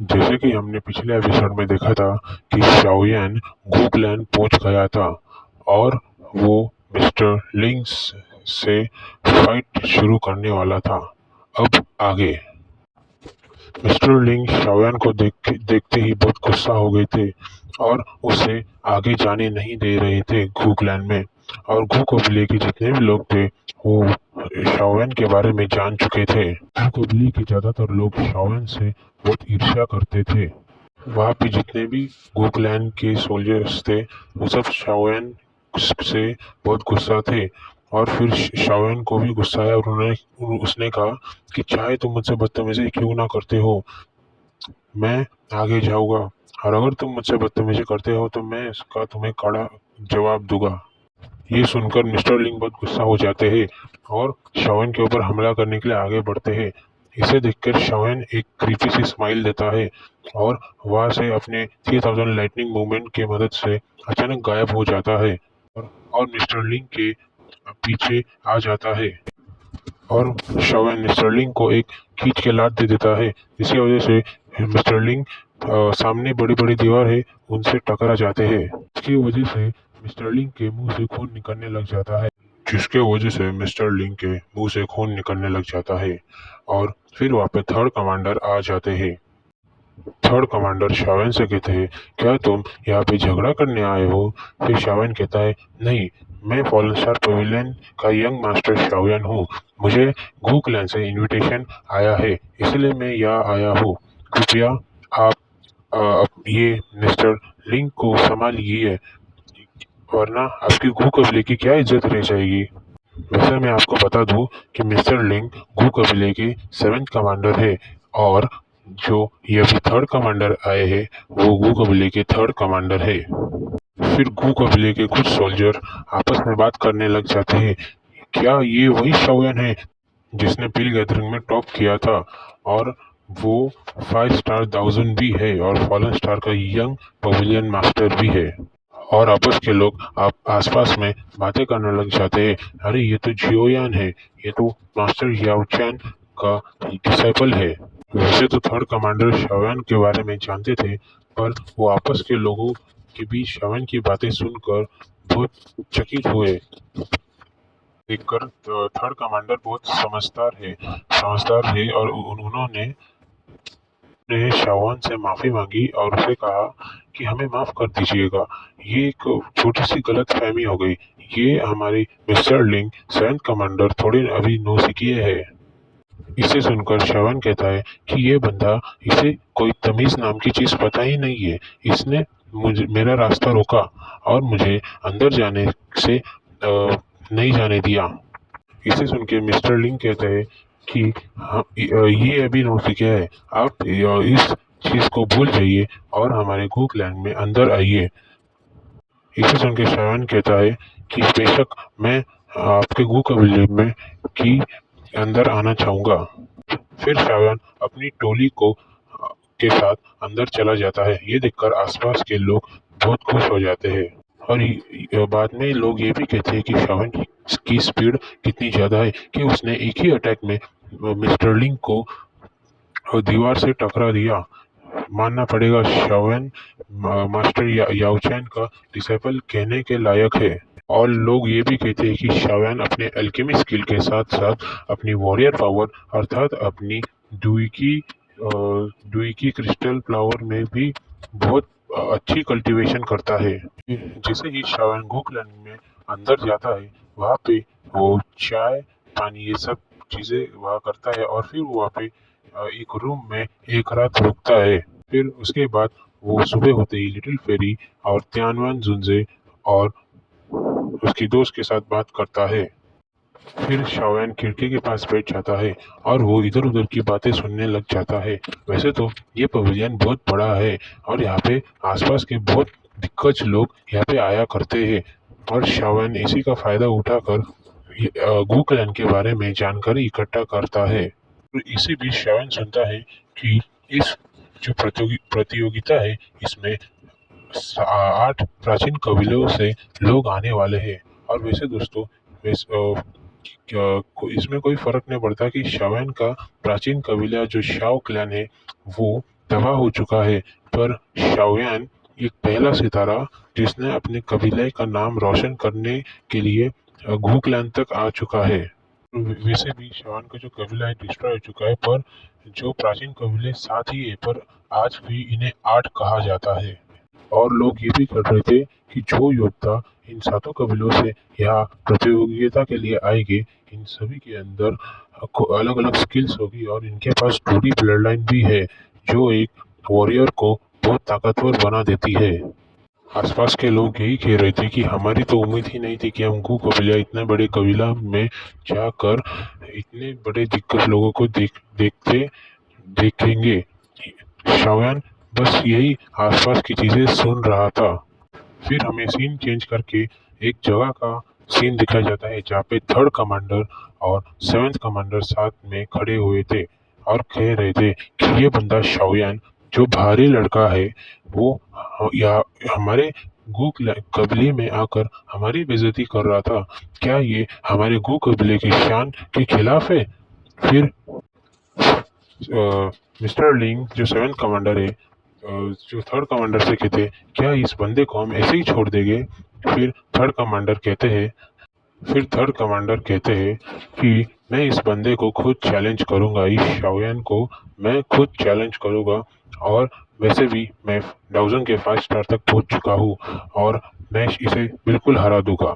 जैसे कि हमने पिछले एपिसोड में देखा था कि शाओयान गूकलैंड पहुंच गया था और वो मिस्टर लिंक्स से फाइट शुरू करने वाला था। अब आगे मिस्टर लिंग शाओयान को देखते ही बहुत गुस्सा हो गए थे और उसे आगे जाने नहीं दे रहे थे गूकलैंड में। और गू कबीले के जितने भी लोग थे वो शाओयान के बारे में जान चुके थे। गू कबीले के ज्यादातर लोग शाओयान से बहुत ईर्ष्या करते थे। वहाँ पे जितने भी गूकलैंड के सोल्जर्स थे वो सब शाओयान से बहुत गुस्सा थे। और फिर शाओयान को भी गुस्सा आया और उसने कहा कि चाहे तुम मुझसे बदतमीजी क्यों ना करते हो, मैं आगे जाऊंगा और अगर तुम मुझसे बदतमीजी करते हो तो मैं इसका तुम्हें कड़ा जवाब दूंगा। ये सुनकर मिस्टर लिंग बहुत गुस्सा हो जाते हैं और शाओन के ऊपर हमला करने के लिए आगे बढ़ते हैं। इसे देखकर शाओन एक क्रीपी सी स्माइल देता है और वहां से अपने 3000 लाइटनिंग मूवमेंट की मदद से अचानक गायब हो जाता है और मिस्टर लिंग के पीछे आ जाता है। और शाओन मिस्टर लिंग को एक खींच के लात दे देता है, जिसकी वजह से मिस्टर लिंग सामने बड़ी बड़ी दीवार है उनसे टकरा जाते हैं। इसकी वजह से मिस्टर लिंग के मुंह से खून निकलने लग जाता है जिसके वजह से मिस्टर लिंग के मुंह से खून निकलने लग जाता है। और फिर वहाँ पे थर्ड कमांडर आ जाते हैं। थर्ड कमांडर शावन से कहते हैं, क्या तुम यहाँ पे झगड़ा करने आए हो? फिर शावन कहता है, नहीं, मैं फॉलन स्टार पवेलियन का यंग मास्टर शाओयान हूँ। मुझे गूकलैंड से इनविटेशन आया है, इसलिए मैं यहाँ आया हूँ। कृपया आप ये मिस्टर लिंग को संभालिए, वरना आपकी गू कबीले की क्या इज्जत रह जाएगी। वैसे मैं आपको बता दूं कि मिस्टर लिंग गू कबीले के 7th कमांडर है और जो ये अभी थर्ड कमांडर आए हैं वो गू कबीले के थर्ड कमांडर है। फिर गू कबीले के कुछ सोल्जर आपस में बात करने लग जाते हैं, क्या ये वही शाओयान है जिसने पील गैदरिंग में टॉप किया था? और वो 5 स्टार दाउजन भी है और फॉलन स्टार का यंग पवेलियन मास्टर भी है। और आपस के लोग आप आसपास में बातें करने लग जाते हैं, अरे ये तो जियोयान है, ये तो मास्टर याओचैन का डिसाइपल है। वैसे तो थर्ड कमांडर शाओयान के बारे में जानते थे, पर वो आपस के लोगों के बीच शाओयान की बातें सुनकर बहुत चकित हुए। देखकर थर्ड कमांडर बहुत समझदार है और उन्होंने ने शाओन से माफी मांगी और उसे कहा कि हमें माफ कर दीजिएगा, ये एक छोटी सी गलतफहमी हो गई। ये हमारी मिस्टर लिंग 7th कमांडर थोड़ी अभी नौसिखिए है। इसे सुनकर शाओन कहता है कि ये बंदा, इसे कोई तमीज नाम की चीज पता ही नहीं है। इसने मुझे मेरा रास्ता रोका और मुझे अंदर जाने से नहीं जाने दिया। इसे सुन के मिस्टर लिंग कहते हैं कि ये अभी नौसिखिया है, आप इस चीज को भूल जाइए और हमारे गूकलैंड में अंदर आइए। इसे सुन के शायन कहता है कि बेशक मैं आपके गू कबीले में की अंदर आना चाहूंगा। फिर शायन अपनी टोली को के साथ अंदर चला जाता है। ये देखकर आसपास के लोग बहुत खुश हो जाते हैं और बाद में लोग ये भी कहते हैं कि शावन की स्पीड कितनी ज्यादा है कि उसने एक ही अटैक में मिस्टर लिंग को दीवार से टकरा दिया। मानना पड़ेगा शावन मास्टर याओचैन का डिसाइपल कहने के लायक है। और लोग ये भी कहते हैं कि शाओयान अपने अल्केमी स्किल के साथ साथ अपनी वॉरियर पावर अर्थात अपनी डुइकी डुइकी क्रिस्टल फ्लावर में भी बहुत अच्छी कल्टीवेशन करता है। जैसे ही शाओयान गोकलैंड में अंदर जाता है, वहाँ पे वो चाय पानी ये सब चीजें वहाँ करता है और फिर वहाँ पे एक रूम में एक रात रुकता है। फिर उसके बाद वो सुबह होते ही लिटिल फेरी और त्यानवान जुनजे और उसकी दोस्त के साथ बात करता है। फिर शाओयान खिड़की के पास बैठ जाता है और वो इधर उधर की बातें सुनने लग जाता है। वैसे तो ये पवेलियन बहुत बड़ा है और यहाँ पे आसपास के बहुत दिग्गज लोग यहाँ पे आया करते हैं और शाओयान इसी का फायदा उठाकर गूकलैंड के बारे में जानकारी इकट्ठा करता है। और इसी बीच शाओयान सुनता है कि इस जो प्रतियोगिता है इसमें 8 प्राचीन कबीलों से लोग आने वाले हैं। और वैसे दोस्तों, इसमें कोई फर्क नहीं पड़ता कि शाओयान का प्राचीन कबीला जो शाओ क्लैन है वो तबाह हो चुका है। पर शाओयान एक पहला सितारा जिसने अपने कबीले का नाम रोशन करने के लिए गूकलैंड तक आ चुका है। वैसे भी शाओयान का जो कबीला है डिस्ट्रॉय हो चुका है, पर जो प्राचीन कबीले साथ ही है, पर आज भी इन्हें आठ कहा जाता है। और लोग ये भी कर रहे थे कि जो योद्धा इन सातों कबीलों से यहाँ प्रतियोगिता के लिए आएंगे, इन सभी के अंदर अलग अलग स्किल्स होगी और इनके पास टूडी ब्लड लाइन भी है, जो एक वॉरियर को बहुत ताकतवर बना देती है। आसपास के लोग यही कह रहे थे कि हमारी तो उम्मीद ही नहीं थी कि हम गू कबीला, इतने बड़े कबीला में जाकर इतने बड़े दिग्गज लोगों को देखेंगे। शाओयान बस यही आसपास की चीजें सुन रहा था। फिर हमें सीन चेंज करके एक जगह का सीन दिखाया जाता है जहाँ पे थर्ड कमांडर और सेवेंथ कमांडर साथ में खड़े हुए थे और कह रहे थे कि ये बंदा शाओयान जो भारी लड़का है, वो या हमारे गू कबीले में आकर हमारी बेइज्जती कर रहा था। क्या ये हमारे गू कबीले की शान के खिलाफ है? फिर मिस्टर लिंग जो सेवेंथ कमांडर है, जो थर्ड कमांडर से कहते क्या इस बंदे को हम ऐसे ही छोड़ देंगे? फिर थर्ड कमांडर कहते हैं कि मैं इस बंदे को खुद चैलेंज करूंगा, इस शाओयान को मैं खुद चैलेंज करूंगा। और वैसे भी मैं 1000 के 5 स्टार तक पहुंच चुका हूँ और मैं इसे बिल्कुल हरा दूंगा।